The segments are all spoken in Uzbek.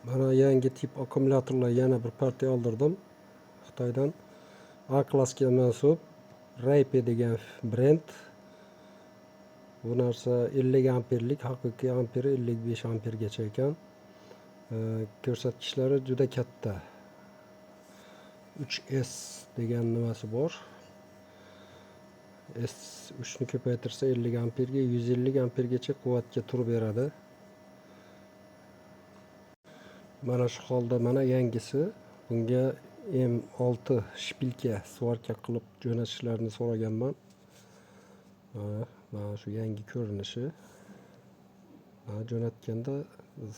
Bana yangi tip akkumulyatorlar yana bir partiya oldirdim. Xitoydan A klassga mansub Raype degan brend. Bu narsa 50 amperlik, haqiqiy amperi 55 ampergacha ekan. Ko'rsatkichlari juda katta. 3S degan nimasi bor. S3 ni ko'paytirsa 50 amperga 150 ampergacha quvvatga turib beradi. Mana shu holda mana yangisi. Bunga M6 shpilka svarka qilib jo'natishlarini so'raganman. Mana shu yangi ko'rinishi. Jo'natganda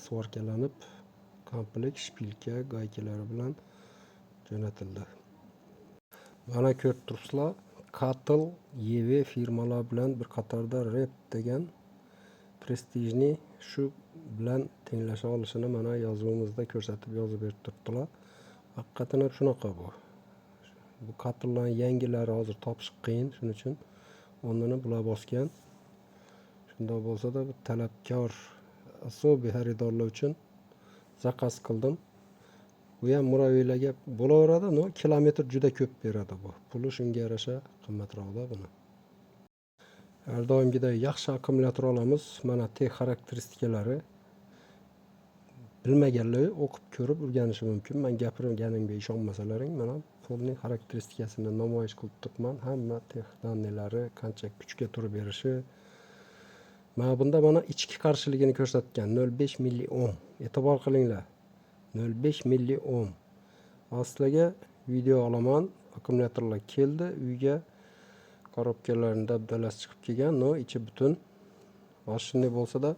svarkalanib, komplekt shpilka gaykalari bilan jo'natildi. Mana ko'rib turibsizlar, Katel, EV firmalar bilan bir qatorda Red degan prestijni shu bilan tenglasha olishini mana yozuvimizda ko'rsatib yozib berib turibdilar. Haqiqatan ham shunaqa bu. Bu Katellarning yangilari hozir topish qiyin, shuning uchun o'rnini bular bosgan. Shunday bo'lsa-da, bu talabkor asobiy xaridorlar uchun zakaz qildim. Bu ham muraviylarga bo'laveradi, no kilometr juda ko'p beradi bu. Puli shunga yarasha qimmatroqda buni. Har doimgidek yaxshi akkumulyator olamiz. Mana tek xarakteristikalari. Bilmaganlar o'qib ko'rib o'rganishi mumkin. Men gapirganimga ishonmasalaring, mana polning xarakteristikasini namoyish qilib turibman. Hamma tex danilari, qancha kuchga turib berishi. Mana bunda mana ichki qarshiligini ko'rsatgan 0.5 milliohm. E'tibor qilinglar. 0.5 milliohm. Asliga video olaman. Akkumulyatorlar keldi uyga. Korobkalarning dabdalasi chiqib kelgan. No, ichi butun. Shunday bo'lsa-da,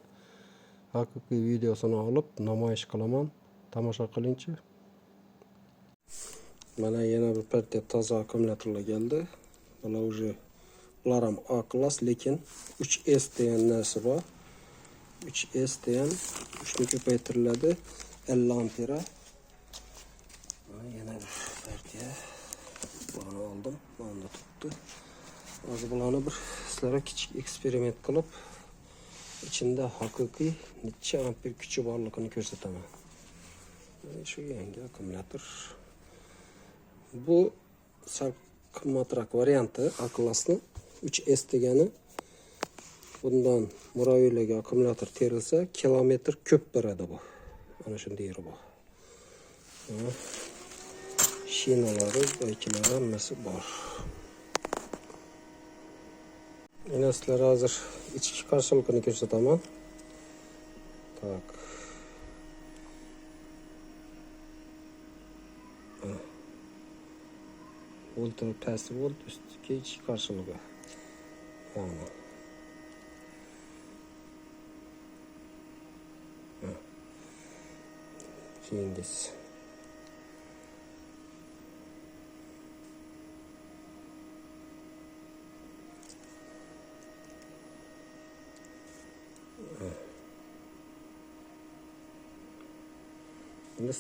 haqiqiy videosini olib namoyish qilaman. Tomosha qilingchi. Mana yana bir partiya toza akkumulyatorlar keldi. Bular уже bular ham A klass, lekin 3S degan narsa bor. 3S degan 3 ni ko'paytiriladi. 50 ampera. Yana bir partiya. Buni oldim. Bunda turibdi. Hozir bularni bir sizlarga kichik eksperiment qilib, içinde haqiqiy necha amper kuchi borligini ko'rsataman. Shu yangi akkumulyator. Bu sal qimmatroq varianti A klassni 3S degani. Bundan muraviylarga akkumulyator terilsa, kilometr ko'p beradi bu. Mana shunday yeri bor. Shinalari, baykilari hammasi bor. Yine sizlere hazır ichki qarshiligini ko'rsataman. Tak. Ultra past volt üstki ichki qarshiligi. Mana. Keyingisi.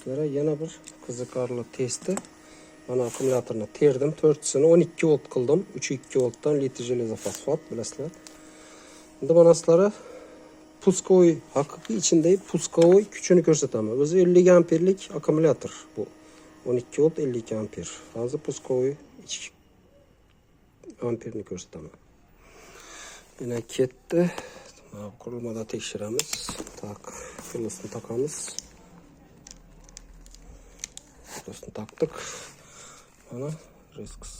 Sizlere yana bir qiziqarli testi. Mana akkumulyatorni terdim. 4'sini 12 volt qildim. 3.2 voltdan litir железо fosfat bilasizlar. Endi mana sizlarga puskovoy haqiqiy ichindagi puskovoy kuchini ko'rsataman. O'zi 50 amperlik akkumulyator bu. 12 volt 52 amper. Hozir puskovoy ichki amperni ko'rsataman. Yana ketdi. Qurilmada tekshiramiz. Tak, filosini taqamiz. Filosini taqdik. Mana Risks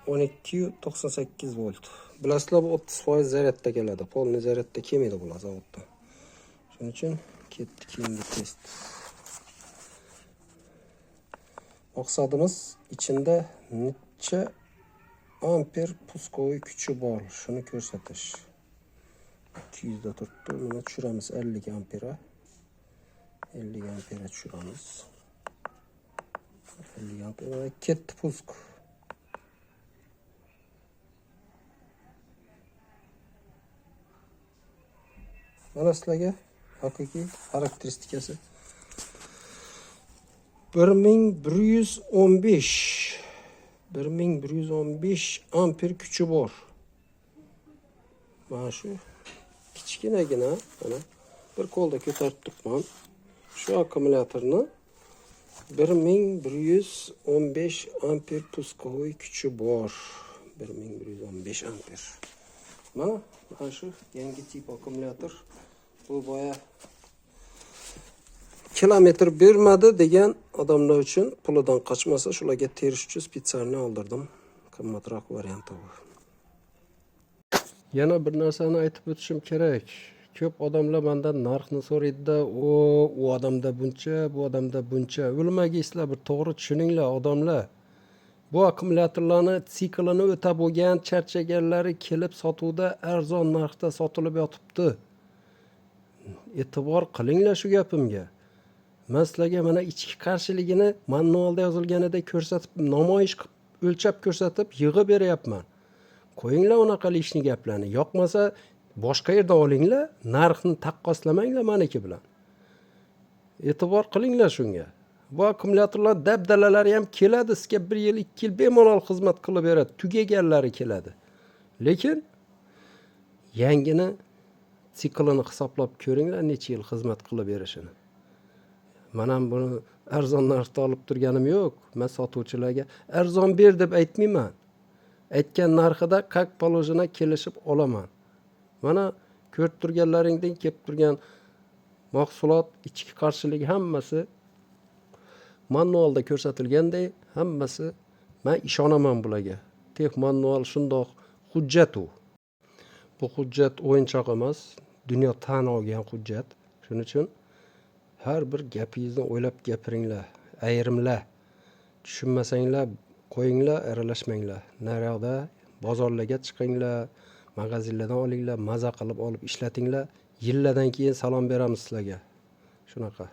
12.98 volt. Bilasizlar, bu 30% zaryadda keladi. Polni zaryadda kelmaydi bular zavodda. Shuning uchun ketdi keyingi test. Maqsadimiz içinde necha amper puskovoy kuchi bor, shuni ko'rsatish. 200 da turibdi. Buni tushiramiz 50 ampera. 50 ampera tushiramiz. 50 ampera ketdi pusk. Mana sizlarga haqiqiy xarakteristikasi 1115 amper kuchi bor. Mana shu kichkinagina mana bir qo'lda ko'tarib turibman. Shu akkumulyatorni 1115 amper pусковой kuchi bor. 1115 amper. Mana shu yangi tip akkumulyator. Bu boya kilometr bermadi degan odamlar uchun pulidan qochmasa shularga terish uchun spesialni oldirdim. Qimmatroq varianti bu. Yana bir narsani aytib o'tishim kerak. Ko'p odamlar mendan narxni so'raydi-da, u odamda buncha, bu odamda buncha. O'lmaysizlar, bir to'g'ri tushuninglar odamlar. Bu akkumulyatorlarni siklini o'tab bo'lgan, charchaganlari kelib sotuvda arzon narxda sotilib yotibdi. E'tibor qilinglar shu gapimga. Men sizlarga mana ichki qarshiligini manualda yozilganidek ko'rsatib, namoyish qilib, o'lchab ko'rsatib, yig'ib beryapman. Qo'yinglar unaqa ishni gaplarni. Yoqmasa boshqa yerda olinglar, narxni taqqoslamanglar meniki bilan. E'tibor qilinglar shunga. Bu akkumulyatorlar dabdalalari ham keladi, sizga 1 yil, 2 yil bemalol xizmat qilib beradi, tugaganlari keladi. Lekin yangini siklini hisoblab ko'ringlar, necha yil xizmat qilib berishini. Men ham buni arzon narxda olib turganim yo'q. Men sotuvchilarga arzon ber deb aytmayman. Aytgan narxida как положено kelishib olaman. Mana ko'rib turganlaringdan kelib turgan mahsulot, ichki qarshilik hammasi manualda ko'rsatilganday, hammasi men ishonaman bularga. Tek manual shundoq hujjat u. Bu hujjat o'yinchoq emas, dunyo tan olgan hujjat. Shuning uchun har bir gapingizni o'ylab gapiringlar, ayrimlar. Tushunmasanglar qo'yinglar, aralashmanglar. Naryoqda bozorlarga chiqinglar, magazinlardan olinglar, maza qilib olib ishlatinglar. Yillardan keyin salom beramiz sizlarga. Shunaqa.